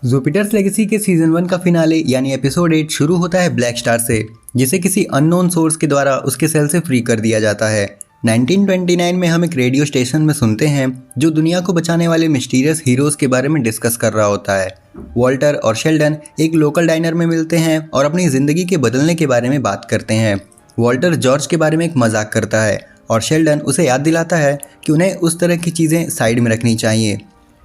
Jupiter's legacy के season 1 का finale यानी एपिसोड 8 शुरू होता है ब्लैक स्टार से, जिसे किसी अननोन सोर्स के द्वारा उसके सेल से फ्री कर दिया जाता है। 1929 में हम एक रेडियो स्टेशन में सुनते हैं जो दुनिया को बचाने वाले मिस्टीरियस हीरोज के बारे में डिस्कस कर रहा होता है। वॉल्टर और शेल्डन एक लोकल डाइनर में मिलते हैं और अपनी ज़िंदगी के बदलने के बारे में बात करते हैं। वॉल्टर जॉर्ज के बारे में एक मजाक करता है और शेल्डन उसे याद दिलाता है कि उन्हें उस तरह की चीज़ें साइड में रखनी चाहिए।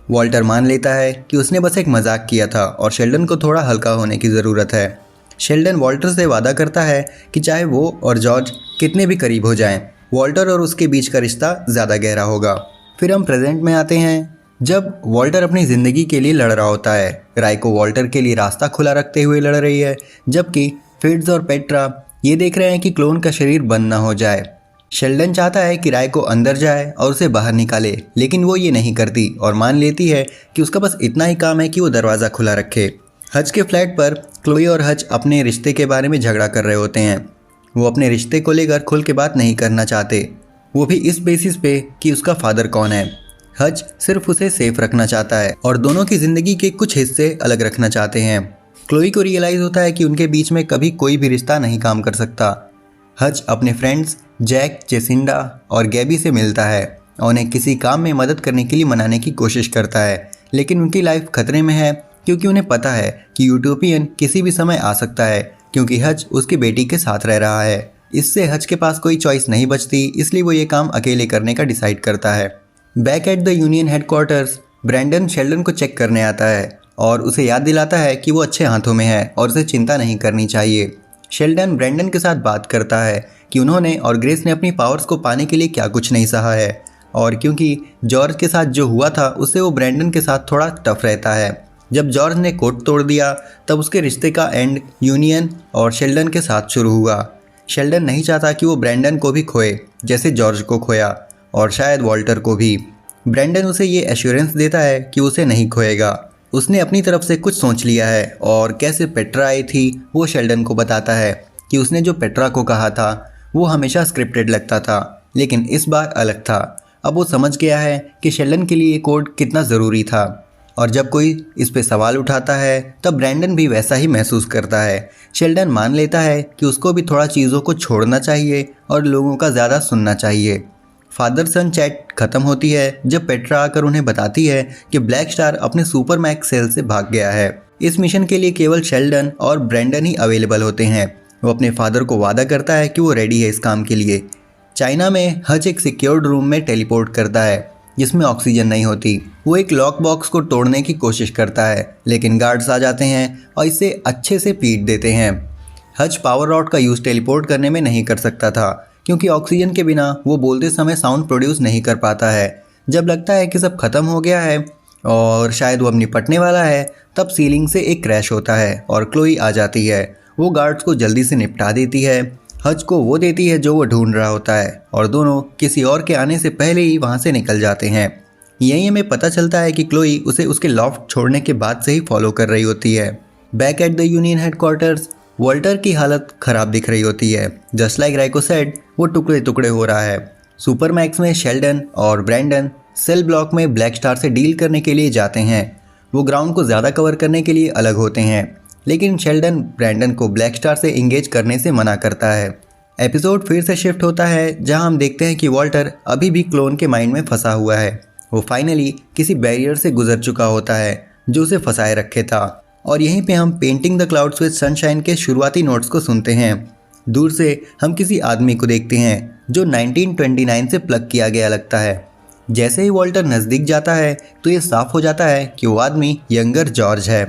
वॉल्टर मान लेता है कि उसने बस एक मजाक किया था और शेल्डन को थोड़ा हल्का होने की ज़रूरत है। शेल्डन वॉल्टर से वादा करता है कि चाहे वो और जॉर्ज कितने भी करीब हो जाएं, वॉल्टर और उसके बीच का रिश्ता ज़्यादा गहरा होगा। फिर हम प्रेजेंट में आते हैं जब वॉल्टर अपनी ज़िंदगी के लिए लड़ रहा होता है। राइको वॉल्टर के लिए रास्ता खुला रखते हुए लड़ रही है, जबकि फिट्ज और पेट्रा ये देख रहे हैं कि क्लोन का शरीर बंद ना हो जाए। शेल्डन चाहता है कि राइको अंदर जाए और उसे बाहर निकाले, लेकिन वो ये नहीं करती और मान लेती है कि उसका बस इतना ही काम है कि वो दरवाज़ा खुला रखे। हज के फ्लैट पर क्लोई और हज अपने रिश्ते के बारे में झगड़ा कर रहे होते हैं। वो अपने रिश्ते को लेकर खुल के बात नहीं करना चाहते, वो भी इस बेसिस पे कि उसका फादर कौन है। हज सिर्फ उसे सेफ रखना चाहता है और दोनों की ज़िंदगी के कुछ हिस्से अलग रखना चाहते हैं। क्लोई को रियलाइज़ होता है कि उनके बीच में कभी कोई भी रिश्ता नहीं काम कर सकता। हज अपने फ्रेंड्स जैक, जेसिंडा और गैबी से मिलता है और उन्हें किसी काम में मदद करने के लिए मनाने की कोशिश करता है, लेकिन उनकी लाइफ खतरे में है क्योंकि उन्हें पता है कि यूटोपियन किसी भी समय आ सकता है, क्योंकि हज उसकी बेटी के साथ रह रहा है। इससे हज के पास कोई चॉइस नहीं बचती, इसलिए वो ये काम अकेले करने का डिसाइड करता है। Back at the union headquarters Brandon Sheldon को चेक करने आता है और उसे याद दिलाता है कि वो अच्छे हाथों में है और उसे चिंता नहीं करनी चाहिए। शेल्डन ब्रैंडन के साथ बात करता है कि उन्होंने और ग्रेस ने अपनी पावर्स को पाने के लिए क्या कुछ नहीं सहा है, और क्योंकि जॉर्ज के साथ जो हुआ था उससे वो ब्रैंडन के साथ थोड़ा टफ रहता है। जब जॉर्ज ने कोड तोड़ दिया तब उसके रिश्ते का एंड यूनियन और शेल्डन के साथ शुरू हुआ। शेल्डन नहीं चाहता कि वो ब्रैंडन को भी खोए जैसे जॉर्ज को खोया, और शायद वॉल्टर को भी। ब्रैंडन उसे ये एश्योरेंस देता है कि उसे नहीं खोएगा। उसने अपनी तरफ से कुछ सोच लिया है और कैसे पेट्रा आई थी वो शेल्डन को बताता है कि उसने जो पेट्रा को कहा था वो हमेशा स्क्रिप्टेड लगता था, लेकिन इस बार अलग था। अब वो समझ गया है कि शेल्डन के लिए कोड कितना ज़रूरी था, और जब कोई इस पे सवाल उठाता है तब ब्रैंडन भी वैसा ही महसूस करता है। शेल्डन मान लेता है कि उसको भी थोड़ा चीज़ों को छोड़ना चाहिए और लोगों का ज़्यादा सुनना चाहिए। फादर सन चैट खत्म होती है जब पेट्रा आकर उन्हें बताती है कि ब्लैक स्टार अपने सुपर मैक्स सेल से भाग गया है। इस मिशन के लिए केवल शेल्डन और ब्रैंडन ही अवेलेबल होते हैं। वो अपने फादर को वादा करता है कि वो रेडी है इस काम के लिए। चाइना में हज एक सिक्योर्ड रूम में टेलीपोर्ट करता है जिसमें ऑक्सीजन नहीं होती। वो एक लॉक बॉक्स को तोड़ने की कोशिश करता है, लेकिन गार्ड्स आ जाते हैं और इसे अच्छे से पीट देते हैं। हज पावर रॉड का यूज़ टेलीपोर्ट करने में नहीं कर सकता था क्योंकि ऑक्सीजन के बिना वो बोलते समय साउंड प्रोड्यूस नहीं कर पाता है। जब लगता है कि सब खत्म हो गया है और शायद वो अब निपटने वाला है, तब सीलिंग से एक क्रैश होता है और क्लोई आ जाती है। वो गार्ड्स को जल्दी से निपटा देती है। हज को वो देती है जो वो ढूंढ रहा होता है और दोनों किसी और के आने से पहले ही वहाँ से निकल जाते हैं। यहीं हमें पता चलता है कि क्लोई उसे उसके लॉफ्ट छोड़ने के बाद से ही फॉलो कर रही होती है। Back at the union headquarters Walter की हालत खराब दिख रही होती है। जस्ट लाइक राइको सेड, वो टुकड़े टुकड़े हो रहा है। सुपर मैक्स में शेल्डन और ब्रैंडन सेल ब्लॉक में ब्लैक स्टार से डील करने के लिए जाते हैं। वो ग्राउंड को ज़्यादा कवर करने के लिए अलग होते हैं, लेकिन शेल्डन ब्रैंडन को ब्लैक स्टार से इंगेज करने से मना करता है। एपिसोड फिर से शिफ्ट होता है जहां हम देखते हैं कि वॉल्टर अभी भी क्लोन के माइंड में फंसा हुआ है। वो फाइनली किसी बैरियर से गुजर चुका होता है जो उसे फंसाए रखे था, और यहीं पे हम painting the clouds with sunshine के शुरुआती नोट्स को सुनते हैं। दूर से हम किसी आदमी को देखते हैं जो 1929 से प्लग किया गया लगता है। जैसे ही वॉल्टर नज़दीक जाता है तो ये साफ हो जाता है कि वो आदमी यंगर जॉर्ज है।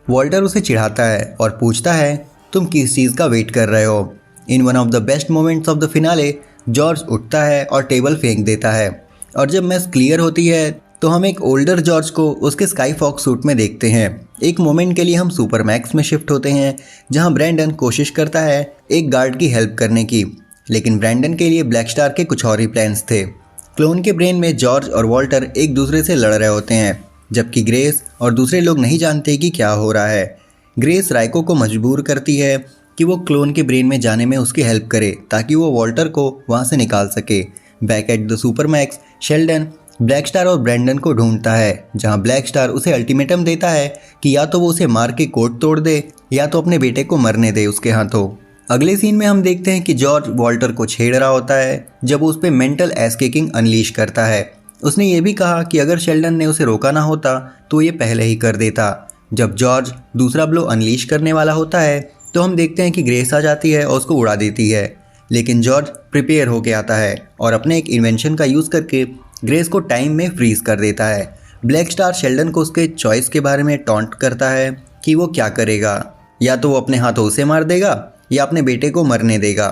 वॉल्टर उसे चिढ़ाता है और पूछता है, तुम किस चीज़ का वेट कर रहे हो। In one of the best moments of the finale George उठता है और टेबल फेंक देता है, और जब मैच क्लियर होती है तो हम एक ओल्डर जॉर्ज को उसके स्काई फॉक्स सूट में देखते हैं। एक मोमेंट के लिए हम सुपर मैक्स में शिफ्ट होते हैं जहां ब्रैंडन कोशिश करता है एक गार्ड की हेल्प करने की, लेकिन ब्रैंडन के लिए ब्लैक स्टार के कुछ और ही प्लान्स थे। क्लोन के ब्रेन में जॉर्ज और वॉल्टर एक दूसरे से लड़ रहे होते हैं, जबकि ग्रेस और दूसरे लोग नहीं जानते कि क्या हो रहा है। ग्रेस राइको को मजबूर करती है कि वो क्लोन के ब्रेन में जाने में उसकी हेल्प करे ताकि वो वॉल्टर को वहाँ से निकाल सके। Back at the super max Sheldon black star और ब्रैंडन को ढूंढता है, जहां ब्लैक स्टार उसे अल्टीमेटम देता है कि या तो वो उसे मार के कोर्ट तोड़ दे या तो अपने बेटे को मरने दे उसके हाथों। अगले सीन में हम देखते हैं कि जॉर्ज वॉल्टर को छेड़ रहा होता है जब वो उस पर मेंटल एस किकिंग अनलीश करता है। उसने ये भी कहा कि अगर शेल्डन ने उसे रोका ना होता तो ये पहले ही कर देता। जब जॉर्ज दूसरा ब्लो अनलीश करने वाला होता है तो हम देखते हैं कि ग्रेस आ जाती है और उसको उड़ा देती है, लेकिन जॉर्ज प्रिपेयर होके आता है और अपने एक इन्वेंशन का यूज़ करके ग्रेस को टाइम में फ्रीज कर देता है। ब्लैक स्टार शेल्डन को उसके चॉइस के बारे में टॉन्ट करता है कि वो क्या करेगा, या तो वो अपने हाथों उसे मार देगा या अपने बेटे को मरने देगा।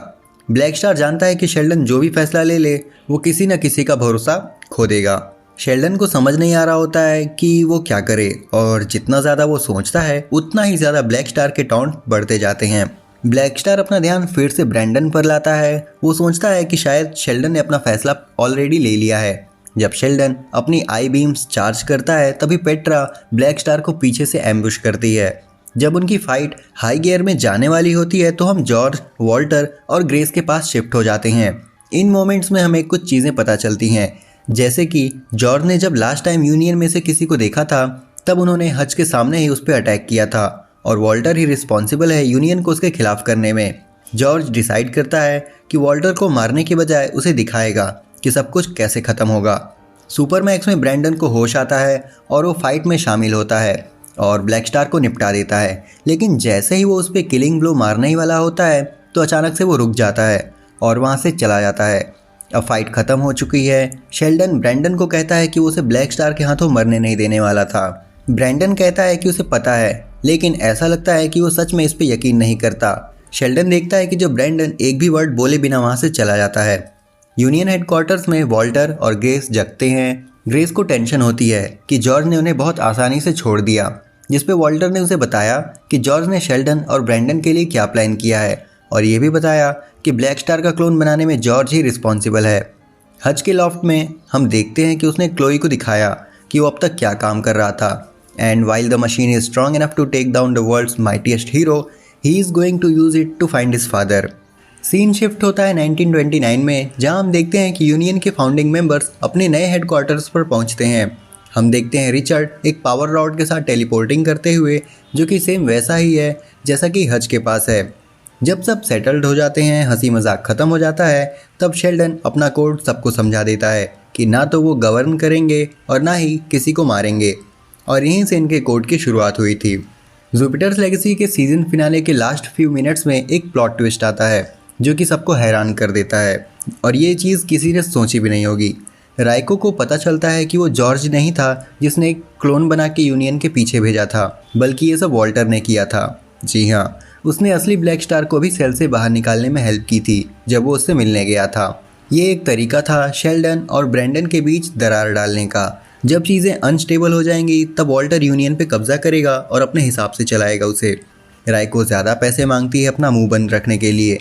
ब्लैक स्टार जानता है कि शेल्डन जो भी फैसला ले ले वो किसी न किसी का भरोसा खो देगा। शेल्डन को समझ नहीं आ रहा होता है कि वो क्या करे, और जितना ज़्यादा वो सोचता है उतना ही ज़्यादा ब्लैक स्टार के टॉन्ट बढ़ते जाते हैं। ब्लैक स्टार अपना ध्यान फिर से ब्रैंडन पर लाता है। वो सोचता है कि शायद शेल्डन ने अपना फैसला ऑलरेडी ले लिया है। जब शेल्डन अपनी आई बीम्स चार्ज करता है तभी पेट्रा ब्लैक स्टार को पीछे से एम्बुश करती है। जब उनकी फाइट हाई गियर में जाने वाली होती है तो हम जॉर्ज, वॉल्टर और ग्रेस के पास शिफ्ट हो जाते हैं। इन मोमेंट्स में हमें कुछ चीज़ें पता चलती हैं, जैसे कि जॉर्ज ने जब लास्ट टाइम यूनियन में से किसी को देखा था तब उन्होंने हज के सामने ही उस पर अटैक किया था और वॉल्टर ही रिस्पॉन्सिबल है यूनियन को उसके खिलाफ करने में। जॉर्ज डिसाइड करता है कि वॉल्टर को मारने के बजाय उसे दिखाएगा कि सब कुछ कैसे ख़त्म होगा। सुपरमैक्स में ब्रैंडन को होश आता है और वो फाइट में शामिल होता है और ब्लैक स्टार को निपटा देता है, लेकिन जैसे ही वो उस पर किलिंग ब्लो मारने ही वाला होता है तो अचानक से वो रुक जाता है और वहाँ से चला जाता है। अब फाइट ख़त्म हो चुकी है। शेल्डन ब्रैंडन को कहता है कि वो उसे ब्लैक स्टार के हाथों मरने नहीं देने वाला था। ब्रैंडन कहता है कि उसे पता है, लेकिन ऐसा लगता है कि वो सच में इस पर यकीन नहीं करता। शेल्डन देखता है कि जो ब्रैंडन एक भी वर्ड बोले बिना वहाँ से चला जाता है। यूनियन हेडक्वार्टर्स में वॉल्टर और ग्रेस जगते हैं। ग्रेस को टेंशन होती है कि जॉर्ज ने उन्हें बहुत आसानी से छोड़ दिया, जिस पे वॉल्टर ने उसे बताया कि जॉर्ज ने शेल्डन और ब्रैंडन के लिए क्या प्लान किया है और ये भी बताया कि ब्लैक स्टार का क्लोन बनाने में जॉर्ज ही रिस्पॉन्सिबल है। हज के लॉफ्ट में हम देखते हैं कि उसने क्लोई को दिखाया कि वो अब तक क्या काम कर रहा था। And while the machine is strong enough to take down the world's mightiest hero, he is going to use it to find his father. Scene shift होता है 1929 में, जहां हम देखते हैं कि यूनियन के फाउंडिंग मेंबर्स अपने नए हेडक्वार्टर्स पर पहुंचते हैं। हम देखते हैं रिचर्ड एक पावर रॉड के साथ टेलीपोर्टिंग करते हुए, जो कि सेम वैसा ही है जैसा कि हज के पास है। जब सब सेटल्ड हो जाते हैं, हंसी मजाक ख़त्म हो जाता है, तब शेल्डन अपना कोड सबको समझा देता है कि ना तो वो गवर्न करेंगे और ना ही किसी को मारेंगे, और यहीं से इनके कोड की शुरुआत हुई थी। जुपिटर्स लेगेसी के सीजन फिनाले के लास्ट फ्यू मिनट्स में एक प्लॉट ट्विस्ट आता है जो कि सबको हैरान कर देता है, और ये चीज़ किसी ने सोची भी नहीं होगी। राइको को पता चलता है कि वो जॉर्ज नहीं था जिसने एक क्लोन बना के यूनियन के पीछे भेजा था, बल्कि ये सब वॉल्टर ने किया था। जी हाँ, उसने असली ब्लैक स्टार को भी सेल से बाहर निकालने में हेल्प की थी जब वो उससे मिलने गया था। ये एक तरीका था शेल्डन और ब्रैंडन के बीच दरार डालने का। जब चीज़ें अनस्टेबल हो जाएंगी तब वॉल्टर यूनियन पे कब्जा करेगा और अपने हिसाब से चलाएगा उसे। राइको ज़्यादा पैसे मांगती है अपना मुंह बंद रखने के लिए,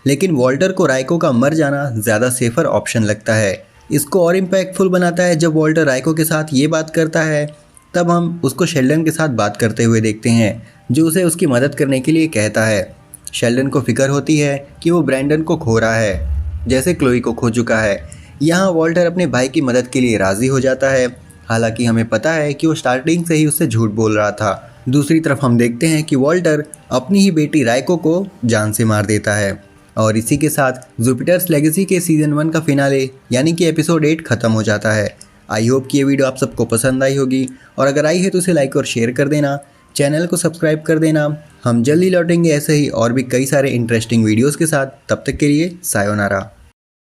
लेकिन वॉल्टर को राइको का मर जाना ज़्यादा सेफर ऑप्शन लगता है। इसको और इम्पैक्टफुल बनाता है जब वॉल्टर राइको के साथ ये बात करता है, तब हम उसको शेल्डन के साथ बात करते हुए देखते हैं, जो उसे उसकी मदद करने के लिए कहता है। शेल्डन को फिक्र होती है कि वो ब्रैंडन को खो रहा है, जैसे क्लोई को खो चुका है। यहाँ वॉल्टर अपने भाई की मदद के लिए राज़ी हो जाता है, हालांकि हमें पता है कि वो स्टार्टिंग से ही उससे झूठ बोल रहा था। दूसरी तरफ हम देखते हैं कि वॉल्टर अपनी ही बेटी राइको को जान से मार देता है। और इसी के साथ जुपिटर्स लेगेसी के सीज़न 1 का फिनाले यानी कि एपिसोड 8 ख़त्म हो जाता है। आई होप कि ये वीडियो आप सबको पसंद आई होगी, और अगर आई है तो इसे लाइक और शेयर कर देना, चैनल को सब्सक्राइब कर देना। हम जल्दी लौटेंगे ऐसे ही और भी कई सारे इंटरेस्टिंग वीडियोस के साथ। तब तक के लिए सायोनारा।